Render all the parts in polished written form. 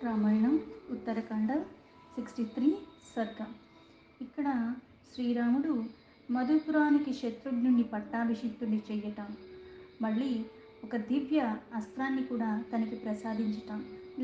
రామాయణం ఉత్తరకాండ 63 సర్గ. ఇక్కడ శ్రీరాముడు మధుపురానికి శత్రుఘ్నుని పట్టాభిషిక్తుని చెయ్యటం, మళ్ళీ ఒక దివ్య అస్త్రాన్ని కూడా తనకి ప్రసాదించటం,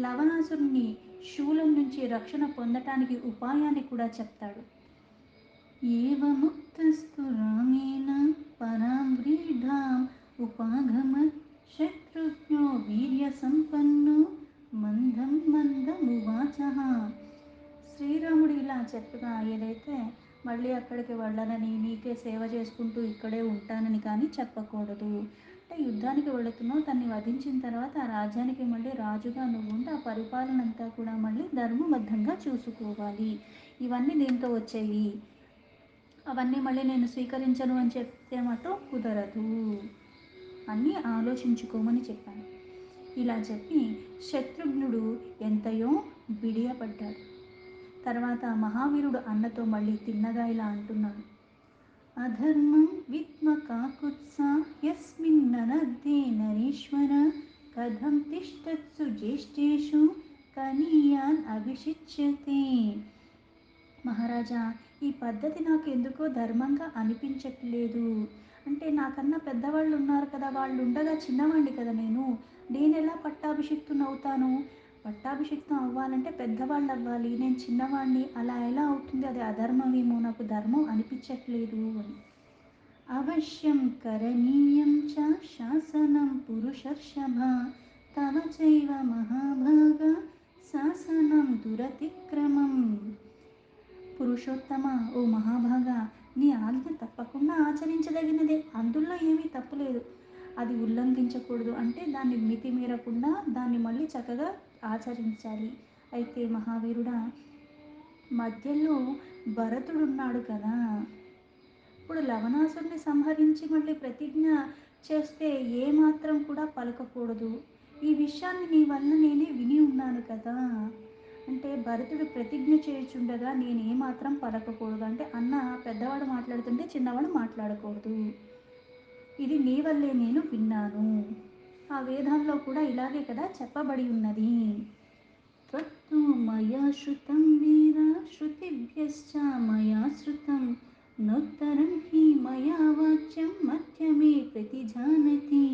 లవణాసురుని శూలం నుంచి రక్షణ పొందటానికి ఉపాయాన్ని కూడా చెప్తాడు. ఏవముక్తస్తు రామేణ పరాం వ్రీఢాం ఉపాగమత్ శత్రుఘ్నో వీర్య సంపన్నో మందం మందమువాచః. శ్రీరాముడు ఇలా చెప్పగా ఏదైతే మళ్ళీ అక్కడికి వెళ్ళనని, నీకే సేవ చేసుకుంటూ ఇక్కడే ఉంటానని కానీ చెప్పకూడదు. అంటే యుద్ధానికి వెళుతున్నావు, తన్ని వధించిన తర్వాత ఆ రాజ్యానికి మళ్ళీ రాజుగా నువ్వు ఉండి ఆ పరిపాలన అంతా కూడా మళ్ళీ ధర్మబద్ధంగా చూసుకోవాలి. ఇవన్నీ దీంతో వచ్చేవి, అవన్నీ మళ్ళీ నేను స్వీకరించను అని చెప్తే మాత్రం కుదరదు, అన్నీ ఆలోచించుకోమని చెప్పాను. ఇలా చెప్పి శత్రుఘ్నుడు ఎంతయో బిడియపడ్డాడు. తర్వాత మహావీరుడు అన్నతో మళ్ళీ తిన్నగా ఇలా అంటున్నాడు. అధర్మం విద్మ కాకుత్సా యస్మిన్ననర్థే నరీశ్వర కథం తిష్టత్సు జ్యేష్ఠేషు కనీయాన్ అభిషిచ్యతే. మహారాజా, ఈ పద్ధతి నాకు ఎందుకో ధర్మంగా అనిపించట్లేదు. అంటే నాకన్నా పెద్దవాళ్ళు ఉన్నారు కదా, వాళ్ళు ఉండగా చిన్నవాడిని కదా, నేను ఎలా పట్టాభిషిక్తుని అవుతాను? పట్టాభిషిక్తం అవ్వాలంటే పెద్దవాళ్ళు అవ్వాలి, నేను చిన్నవాడిని, అలా ఎలా అవుతుంది? అది అధర్మమేమో, నాకు ధర్మం అనిపించట్లేదు అని. అవశ్యం కరణీయం చ శాసనం పురుషర్షభ తవ చైవ మహాభాగ శాసనం దురతిక్రమం. పురుషోత్తమ, ఓ మహాభాగా, నీ ఆజ్ఞ తప్పకుండా ఆచరించదగినదే, అందులో ఏమీ తప్పులేదు. అది ఉల్లంఘించకూడదు, అంటే దాన్ని మితిమీరకుండా దాన్ని మళ్ళీ చక్కగా ఆచరించాలి. అయితే మహావీరుడా, మధ్యలో భరతుడున్నాడు కదా, ఇప్పుడు లవణాసురుని సంహరించి మళ్ళీ ప్రతిజ్ఞ చేస్తే ఏమాత్రం కూడా పలకకూడదు. ఈ విషయాన్ని నీ వల్ల నేనే విని ఉన్నాను కదా. అంటే భరతుడు ప్రతిజ్ఞ చేయుచుండగా నేను ఏమాత్రం పలకకూడదు, అంటే అన్న పెద్దవాడు మాట్లాడుతుంటే చిన్నవాడు మాట్లాడకూడదు, ఇది నీ వల్లే నేను విన్నాను. ఆ వేదంలో కూడా ఇలాగే కదా చెప్పబడి ఉన్నది. త్వత్తు మయా శృతం వీర శృతిభ్యశ్చ మయా శృతం నోత్తరం హి మయా వాచ్యం మధ్యమే ప్రతిజానతి.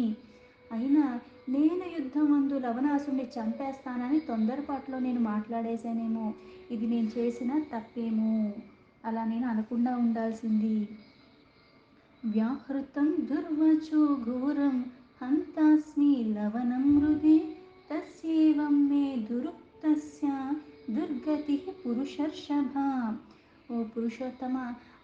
అయినా నేను యుద్ధమందు లవణాసుని చంపేస్తానని తొందరపాటులో నేను మాట్లాడేశానేమో, ఇది నేను చేసిన తప్పేమో, అలా నేను అనకుండా ఉండాల్సింది. వ్యాహృతం దుర్వచో ఘోరం హంతాస్మి లవణం హృదే తస్యేవం మే దురుక్తస్య దుర్గతి పురుషర్షభ. ఓ పురుషోత్తమ,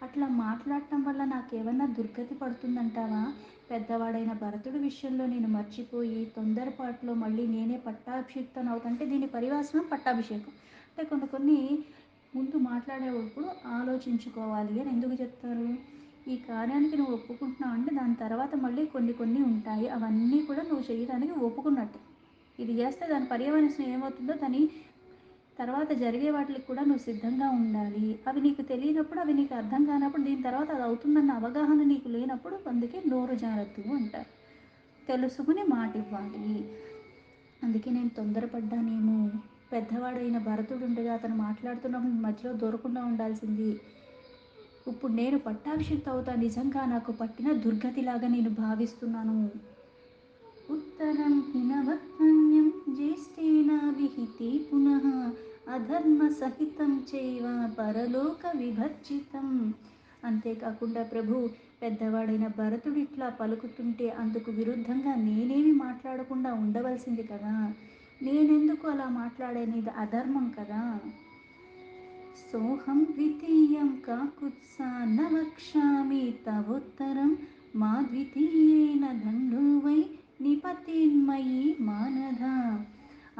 అట్లా మాట్లాడటం వల్ల నాకేమన్నా దుర్గతి పడుతుందంటావా? పెద్దవాడైన భరతుడి విషయంలో నేను మర్చిపోయి తొందరపాటులో మళ్ళీ నేనే పట్టాభిషిక్తం అవుతుంటే దీని పరివాసనం పట్టాభిషేకం. అంటే కొన్ని ముందు మాట్లాడేటప్పుడు ఆలోచించుకోవాలి అని ఎందుకు చెప్తారు? ఈ కార్యానికి నువ్వు ఒప్పుకుంటున్నావు అంటే దాని తర్వాత మళ్ళీ కొన్ని ఉంటాయి, అవన్నీ కూడా నువ్వు చేయడానికి ఒప్పుకున్నట్టే. ఇది చేస్తే దాని పర్యవసానం ఏమవుతుందో దాని తర్వాత జరిగే వాటికి కూడా నువ్వు సిద్ధంగా ఉండాలి. అవి నీకు తెలియనప్పుడు, అవి నీకు అర్థం కానప్పుడు, దీని తర్వాత అది అవుతుందన్న అవగాహన నీకు లేనప్పుడు అందుకే నోరు జారద్దు అంటారు. తెలుసుకుని మాట ఇవ్వాలి. అందుకే నేను తొందరపడ్డానేమో, పెద్దవాడైన భరతుడు ఉండగా అతను మాట్లాడుతున్నప్పుడు మధ్యలో దూరకుండా ఉండాల్సింది. ఇప్పుడు నేను పట్టాభిషిక్త అవుతా, నిజంగా నాకు పట్టిన దుర్గతిలాగా నేను భావిస్తున్నాను. ఉత్తరం హినవత్మన్యం జ్యేష్ఠేన విహితే పునః అధర్మ సహితం చైవ పరలోక విభర్జితం. అంతేకాకుండా ప్రభు, పెద్దవాడైన భరతుడు ఇట్లా పలుకుతుంటే అందుకు విరుద్ధంగా నేనేమి మాట్లాడకుండా ఉండవలసింది కదా, నేనెందుకు అలా మాట్లాడేది? ఇది అధర్మం కదా. సోహం ద్వితీయం కాకుత్సా న వక్ష్యామి తవోత్తరం మా ద్వితీయేన దండో వై నిపతేన్మయి మానధ.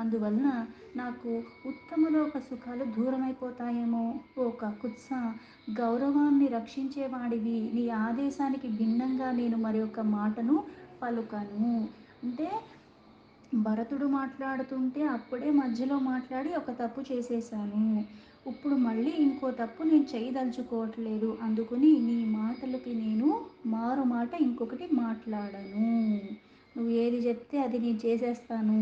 అందువలన నాకు ఉత్తమలోక సుఖాలు దూరమైపోతాయేమో. ఓ కాకుత్స, గౌరవాన్ని రక్షించేవాడివి, నీ ఆదేశానికి భిన్నంగా నేను మరి ఒక మాటను పలుకను. అంటే భరతుడు మాట్లాడుతుంటే అప్పుడే మధ్యలో మాట్లాడి ఒక తప్పు చేసేసాను, ఇప్పుడు మళ్ళీ ఇంకో తప్పు నేను చేయదలుచుకోవట్లేదు, అందుకని నీ మాటలకి నేను మారు మాట ఇంకొకటి మాట్లాడను. నువ్వు ఏది చెప్తే అది నేను చేసేస్తాను.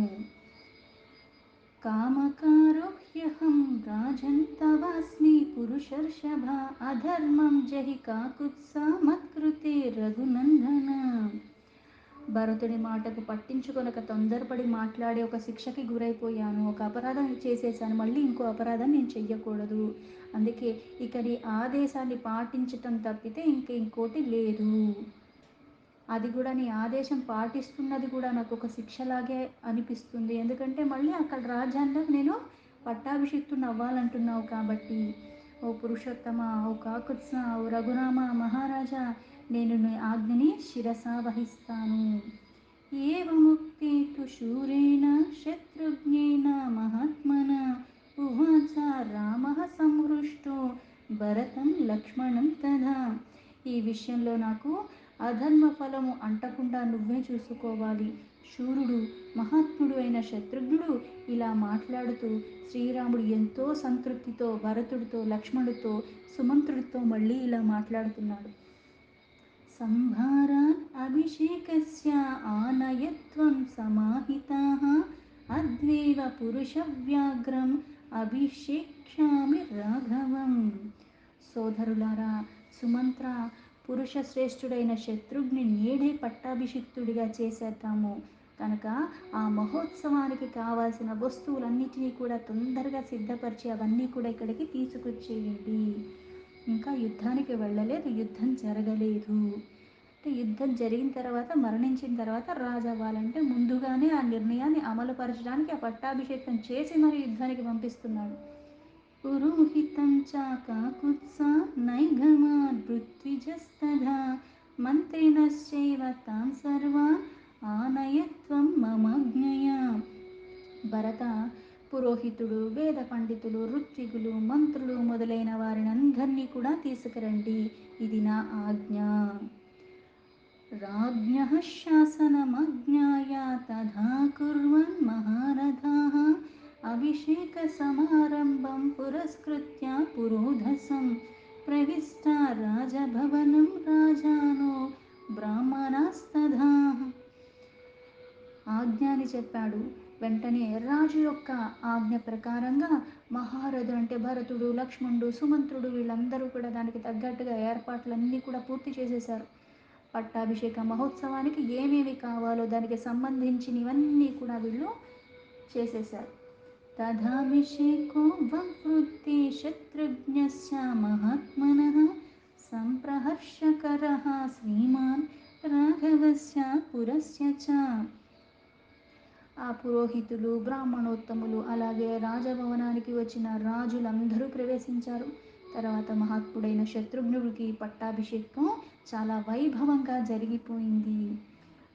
कामकारो ह्यहं राजन् तवास्मि पुरुषर्षभ अधर्मं जहि काकुत्सा मत्कृते రఘునందన. భరతుడి మాటకు పట్టించుకొనక తొందరపడి మాట్లాడి ఒక శిక్షకి గురైపోయాను, ఒక అపరాధం చేసేసాను, మళ్ళీ ఇంకో అపరాధం నేను చెయ్యకూడదు. అందుకే ఇక నీ ఆదేశాన్ని పాటించటం తప్పితే ఇంకోటి లేదు. అది కూడా నీ ఆదేశం పాటిస్తున్నది కూడా నాకు ఒక శిక్షలాగే అనిపిస్తుంది. ఎందుకంటే మళ్ళీ అక్కడ రాజ్యాల్లో నేను పట్టాభిషిక్తుని అవ్వాలంటున్నావు కాబట్టి. ఓ పురుషోత్తమ, ఓ కాకుత్స, ఓ రఘురామ మహారాజా, నేను నీ ఆజ్ఞని శిరసా వహిస్తాను. ఏవముక్తే తు శూరేణ శత్రుఘ్నేన మహాత్మన ఉవాచ రామః సంహృష్టో భరతం లక్ష్మణం తథా. ఈ విషయంలో నాకు అధర్మ ఫలము అంటకుండా నువ్వే చూసుకోవాలి. శూరుడు మహాత్ముడు అయిన శత్రుఘ్నుడు ఇలా మాట్లాడుతూ శ్రీరాముడు ఎంతో సంతృప్తితో భరతుడితో లక్ష్మణుడితో సుమంత్రుడితో మళ్ళీ ఇలా మాట్లాడుతున్నాడు. సంభారాన్ అభిషేకస్య ఆనయత్వం సమాహితాః అద్వైవ పురుషవ్యాఘ్రం అభిషేక్ష్యామి రాఘవం. సోదరులారా, సుమంత్ర, పురుష శ్రేష్ఠుడైన శత్రుఘ్ని నేడే పట్టాభిషిక్తుడిగా చేసేద్దాము. కనుక ఆ మహోత్సవానికి కావాల్సిన వస్తువులన్నిటినీ కూడా తొందరగా సిద్ధపరిచి అవన్నీ కూడా ఇక్కడికి తీసుకొచ్చేయండి. ఇంకా యుద్ధానికి వెళ్ళలేదు, యుద్ధం జరగలేదు. అంటే యుద్ధం జరిగిన తర్వాత, మరణించిన తర్వాత రాజు అవ్వాలంటే ముందుగానే ఆ నిర్ణయాన్ని అమలుపరచడానికి ఆ పట్టాభిషేకం చేసి మరి యుద్ధానికి పంపిస్తున్నాడు. పురోహితం చ కాకుత్స నైఘమాన్ పృథ్విజస్తథా మంత్రిణశ్చైవ తాన్ సర్వాన్ ఆనయత్వం మమాజ్ఞయా. భరత, పురోహితుడు, వేద పండితులు, ఋత్వికులు, మంత్రులు మొదలైన వారిని అందరినీ కూడా తీసుకురండి, ఇది నా ఆజ్ఞ. राज्ञः शासनमज्ञाय तथा कुर्वन् महारथाः अभिषेकसमारम्भं पुरस्कृत्य पुरोधसं प्रविष्टा राजभवनं राजानो ब्राह्मणास्तथा. ఆజ్ఞ అని చెప్పాడు. వెంటనే రాజు యొక్క ఆజ్ఞ ప్రకారంగా మహారథుడు అంటే భరతుడు, లక్ష్మణుడు, సుమంత్రుడు వీళ్ళందరూ కూడా దానికి తగ్గట్టుగా ఏర్పాట్లన్నీ కూడా పూర్తి చేసేశారు. పట్టాభిషేక మహోత్సవానికి ఏమేమి కావాలో దానికి సంబంధించినవన్నీ కూడా వీళ్ళు చేసేశారు. తథాభిషేకో వృత్తి శత్రుఘ్నస్య మహాత్మనః సంప్రహర్షకరః శ్రీమాన్ రాఘవస్య పురస్య చ. ఆ పురోహితులు, బ్రాహ్మణోత్తములు, అలాగే రాజభవనానికి వచ్చిన రాజులందరూ ప్రవేశించారు. తర్వాత మహాత్ముడైన శత్రుఘ్నుడికి పట్టాభిషేకం చాలా వైభవంగా జరిగిపోయింది.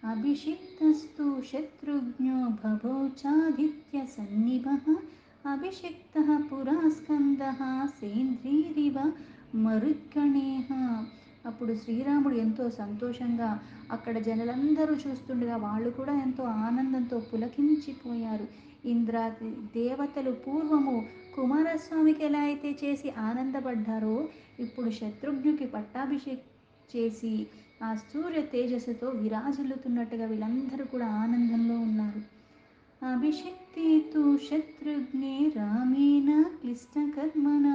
అభిషిక్తస్తు శత్రుఘ్నో భభౌచాదిత్య సన్నిభః అభిషిక్తః పురాస్కందః సేంద్రీరివ మరుద్గణేః. అప్పుడు శ్రీరాముడు ఎంతో సంతోషంగా, అక్కడ జనులందరూ చూస్తుండగా వాళ్ళు కూడా ఎంతో ఆనందంతో పులకించిపోయారు. ఇంద్రాది దేవతలు పూర్వము కుమారస్వామికి ఎలా అయితే చేసి ఆనందపడ్డారో, ఇప్పుడు శత్రుఘ్నుకి పట్టాభిషేకం చేసి ఆ సూర్య తేజస్సుతో విరాజిల్లుతున్నట్టుగా వీళ్ళందరూ కూడా ఆనందంలో ఉన్నారు. అభిషిక్తే తు శత్రుఘ్నే రామేణ క్లిష్టకర్మణ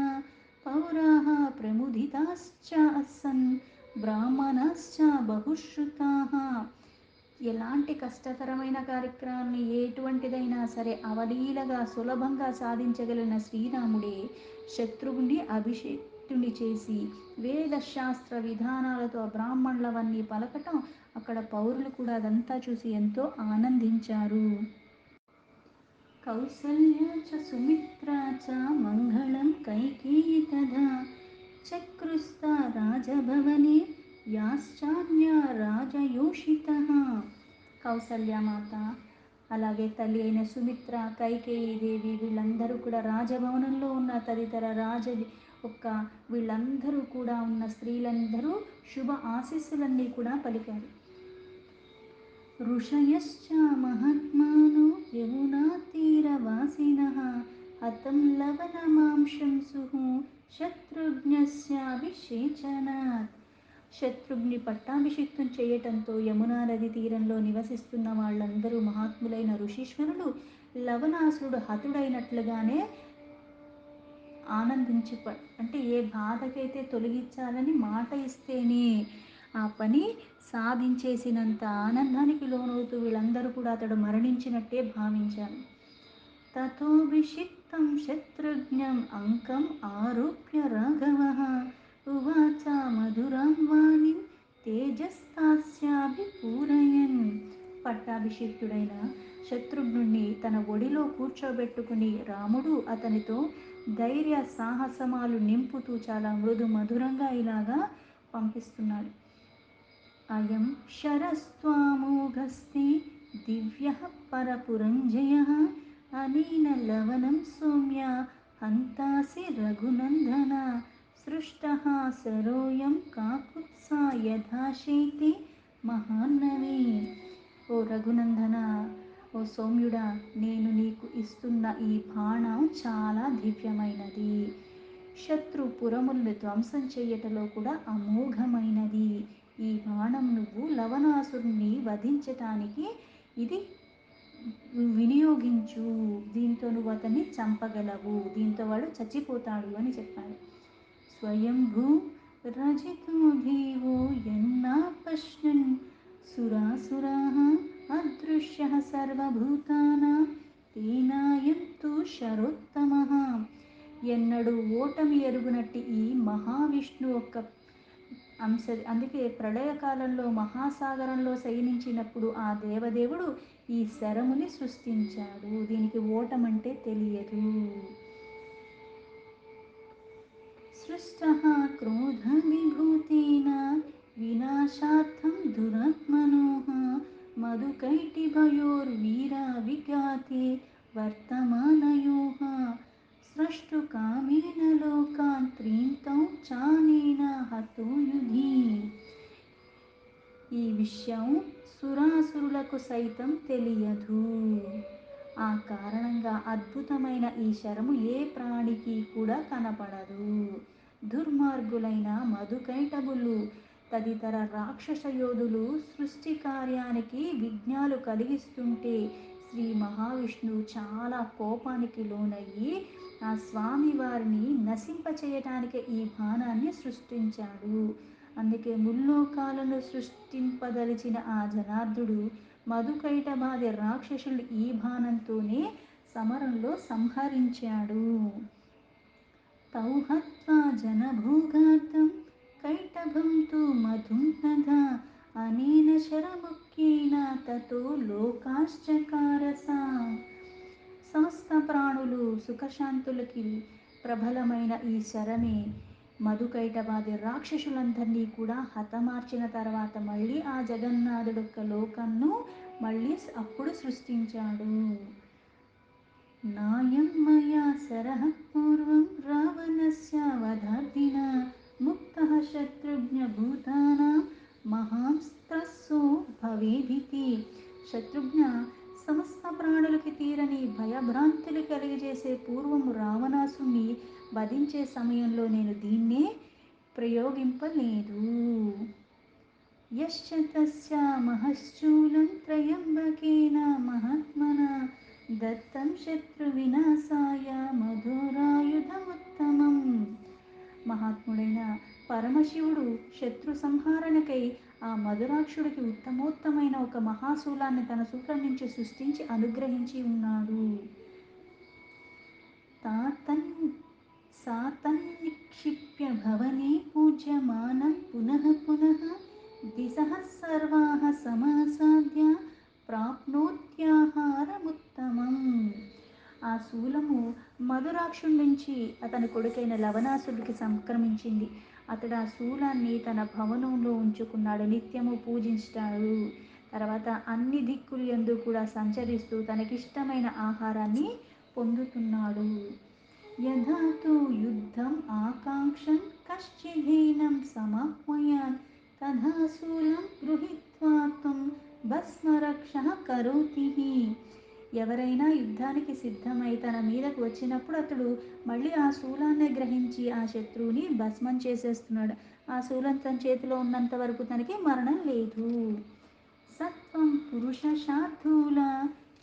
పౌరాః ప్రముదితాశ్చ సన్ బ్రాహ్మణాశ్చ బహుశ్రుతాః. ఎలాంటి కష్టతరమైన కార్యక్రమాన్ని ఎటువంటిదైనా సరే అవలీలగా సులభంగా సాధించగలిగిన శ్రీరాముడే శత్రువుని అభిషేక్తుని చేసి వేదశాస్త్ర విధానాలతో బ్రాహ్మణులవన్నీ పలకటం, అక్కడ పౌరులు కూడా అదంతా చూసి ఎంతో ఆనందించారు. కౌసల్యా చ సుమిత్రా చ మంగళం కైకేయీ తథా చక్రుస్తా రాజభవనే యాశ్చాన్యా రాజయోషితః. కౌసల్యమాత, అలాగే తల్లి అయిన సుమిత్ర, కైకేయీదేవి వీళ్ళందరూ కూడా రాజభవనంలో ఉన్న తదితర వీళ్ళందరూ కూడా ఉన్న స్త్రీలందరూ శుభ ఆశీస్సులన్నీ కూడా పలికారు. ఋషయశ్చ మహాత్మానో యమునా తీరవాసినః హతం లవణమాంశంసుః శత్రుఘ్నస్యాభిషేచనాత్. శత్రుఘ్ని పట్టాభిషిక్తం చేయటంతో యమునా నది తీరంలో నివసిస్తున్న వాళ్ళందరూ మహాత్ములైన ఋషీశ్వరులు లవణాసురుడు హతుడైనట్లుగానే ఆనందించి అంటే ఏ బాధకైతే తొలగించాలని మాట ఇస్తేనే ఆ పని సాధించేసినంత ఆనందానికి లోనవుతూ వీళ్ళందరూ కూడా అతడు మరణించినట్టే భావించారు. తతోభిషిక్తం శత్రుఘ్నం అంకం ఆరోప్య రాఘవ ఉవాచ మధురాం వాణిం తేజస్తాస్యాభిపూరయన్. పట్టాభిషిక్తుడైన శత్రుఘ్నుణ్ణి తన ఒడిలో కూర్చోబెట్టుకుని రాముడు అతనితో ధైర్య సాహసమాలు నింపుతూ చాలా మృదు మధురంగా ఇలాగా పంపిస్తున్నాడు. అయం శరస్త్వామోఘస్తి దివ్య పరపురంజయ అనేన లవనం సౌమ్య హంతాసి రఘునందన సృష్ట సరోయం కాకుత్సా యథాశైతి మహాన్నవి. ఓ రఘునందన, ఓ సౌమ్యుడా, నేను నీకు ఇస్తున్న ఈ బాణం చాలా దివ్యమైనది. శత్రుపురములను ధ్వంసం చేయటంలో కూడా అమోఘమైనది. ఈ బాణం నువ్వు లవణాసురుణ్ణి వధించటానికి ఇది వినియోగించు. దీంతో నువ్వు అతన్ని చంపగలవు, దీంతో వాడు చచ్చిపోతాడు అని చెప్పాడు. స్వయంభూ రజితో దేవో యన్నా పశ్యన్ సురాసురాః అదృశ్యః సర్వభూతానాం తేనాయం తు శరోత్తమః. ఎన్నడూ ఓటమి ఎరుగునట్టి ఈ మహావిష్ణు ఒక్క అంశ. అందుకే ప్రళయకాలంలో మహాసాగరంలో శయనించినప్పుడు ఆ దేవదేవుడు ఈ శరముని సృష్టించాడు. దీనికి ఓటమంటే తెలియదు. సృష్టః క్రోధ విభూతేన వినాశార్థం దురాత్మనోః మధుకైటభయోర్వీరా విఘాతే వర్తమానయోః స్రష్టుకామేన లోకాన్ త్రీంతౌ చానేన హతో యుధి. ఈ విషయం సురాసురులకు సైతం తెలియదు. ఆ కారణంగా అద్భుతమైన ఈ శరము ఏ ప్రాణికి కూడా కనపడదు. దుర్మార్గులైన మధుకైటభులు తదితర రాక్షస యోధులు సృష్టి కార్యానికి విఘ్నాలు కలిగిస్తుంటే శ్రీ మహావిష్ణువు చాలా కోపానికి లోనయ్యి ఆ స్వామి వారిని నశింపచేయటానికి ఈ బాణాన్ని సృష్టించాడు. అందుకే ముల్లోకాలను సృష్టింపదలిచిన ఆ జనార్దుడు మధుకైటభాది రాక్షసులు ఈ బాణంతోనే సమరంలో సంహరించాడు. తౌ హత్వా జనభోగార్థం కైటభం తు మధుం తథా అనేన శరముఖ్యేన తతో లోకాశ్చకారసా. సమస్త ప్రాణులు సుఖశాంతులకి ప్రబలమైన ఈ శరమే మధుకైటభాది రాక్షసులందరినీ కూడా హతమార్చిన తర్వాత మళ్ళీ ఆ జగన్నాథుడొక్క లోకన్ను మళ్ళీ అప్పుడు సృష్టించాడు. నాయం మయా శరః పూర్వం రావణస్య వధార్థినా ముక్తః శత్రుఘ్న భూతానాం మహాంస్త్రస్సో భవేదితి. శత్రుఘ్న, సమస్త ప్రాణులకి తీరని భయభ్రాంతులు కలిగజేసే పూర్వము రావణాసుని వధించే సమయంలో నేను దీన్నే ప్రయోగింపలేదు. యశ్చ తస్య మహశ్చూలం త్రయంబకేన మహాత్మనా దత్తం శత్రు వినాశాయ మధురాయుధముత్తమం. మహాత్ముడైన పరమశివుడు శత్రు సంహారణకై ఆ మధురాక్షుడికి ఉత్తమోత్తమైన ఒక మహాశూలాన్ని తన శూలం నుంచి సృష్టించి అనుగ్రహించి ఉన్నాడు. సాతన్నిక్షిప్య భవనే పూజ్యమానం పునః పునః దిశః సర్వాః సమాసాద్య ప్రాప్నోత్యాహారముత్తమం. ఆ శూలము మధురాక్షుడి నుంచి అతని కొడుకైన లవణాసుడికి సంక్రమించింది. అతడు ఆ శూలాన్ని తన భవనంలో ఉంచుకున్నాడు, నిత్యము పూజించాడు. తర్వాత అన్ని దిక్కులు యందు కూడా సంచరిస్తూ తనకిష్టమైన ఆహారాన్ని పొందుతున్నాడు. యథా తు యుద్ధం ఆకాంక్షన్ కశ్చిదీనం సమాహ్వయాన్ తథా శూలం గృహీత్వా త్వం భస్మరక్షః కరోతి. ఎవరైనా యుద్ధానికి సిద్ధమై తన మీదకు వచ్చినప్పుడు అతడు మళ్ళీ ఆ శూలాన్ని గ్రహించి ఆ శత్రువుని భస్మం చేసేస్తున్నాడు. ఆ శూలం తన చేతిలో ఉన్నంత వరకు తనకి మరణం లేదు. సత్వం పురుష శార్దూల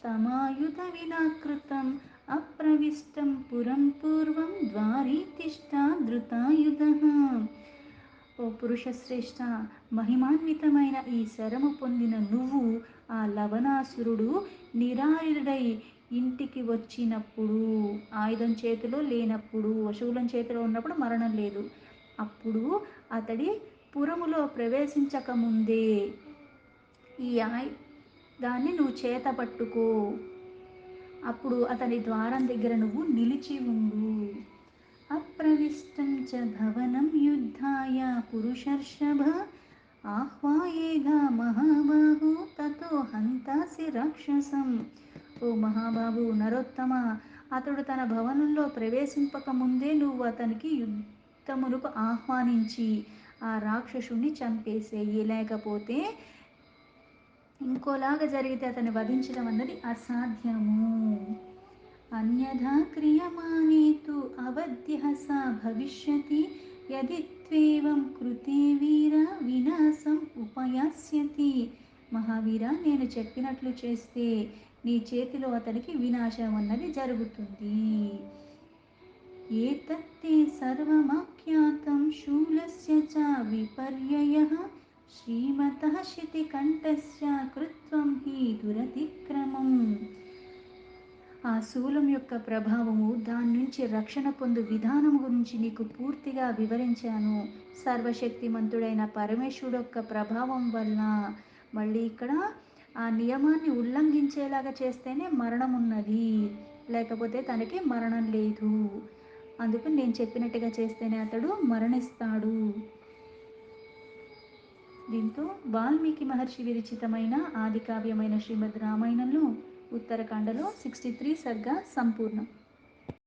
తమాయుధ వినాకృతం అప్రవిష్టం పురం పూర్వం ద్వారీ తిష్టా ధృతాయుధ. ఓ పురుషశ్రేష్ఠ, మహిమాన్వితమైన ఈ శరము పొందిన నువ్వు ఆ లవణాసురుడు నిరాయుడై ఇంటికి వచ్చినప్పుడు, ఆయుధం చేతిలో లేనప్పుడు, శూలం చేతిలో ఉన్నప్పుడు మరణం లేదు, అప్పుడు అతడి పురములో ప్రవేశించకముందే ఈ దాన్ని నువ్వు చేత పట్టుకో, అప్పుడు అతని ద్వారం దగ్గర నువ్వు నిలిచి ఉండు. అప్రవిష్టం చ భవనం యుద్ధాయ పురుషర్షభ ఆహ్వాయేగా మహాబాహు తతో హంతాసి రాక్షసం. ఓ మహాబాబు నరోత్తమ, అతడు తన భవనంలో ప్రవేశింపక ముందే నువ్వు అతనికి యుద్ధమునకు ఆహ్వానించి ఆ రాక్షసుని చంపేసేయి, లేకపోతే ఇంకోలాగా జరిగితే అతన్ని వధించడం అన్నది అసాధ్యము. అన్యథా క్రియమాణే తు అవధ్యః సా భవిష్యతి యది త్వేవం కృతే వీర వినాశం ఉపయాస్యతి. మహావీర, నేను చెప్పినట్లు చేస్తే నీ చేతిలో అతనికి వినాశం అన్నది జరుగుతుంది. ఏతత్తే సర్వమాఖ్యాతం శూలస్య చ విపర్యయః శ్రీమతః శితికంఠస్య కృత్వం హి దురతిక్రమం. ఆ శూలం యొక్క ప్రభావము, దాని నుంచి రక్షణ పొందు విధానం గురించి నీకు పూర్తిగా వివరించాను. సర్వశక్తిమంతుడైన పరమేశ్వరుడు యొక్క ప్రభావం వల్ల మళ్ళీ ఇక్కడ ఆ నియమాన్ని ఉల్లంఘించేలాగా చేస్తేనే మరణం ఉన్నది, లేకపోతే తనకి మరణం లేదు. అందుకు నేను చెప్పినట్టుగా చేస్తేనే అతడు మరణిస్తాడు. దీంతో వాల్మీకి మహర్షి విరచితమైన ఆది కావ్యమైన శ్రీమద్ రామాయణంలో ఉత్తరకాండలో 63 సర్గ సంపూర్ణం.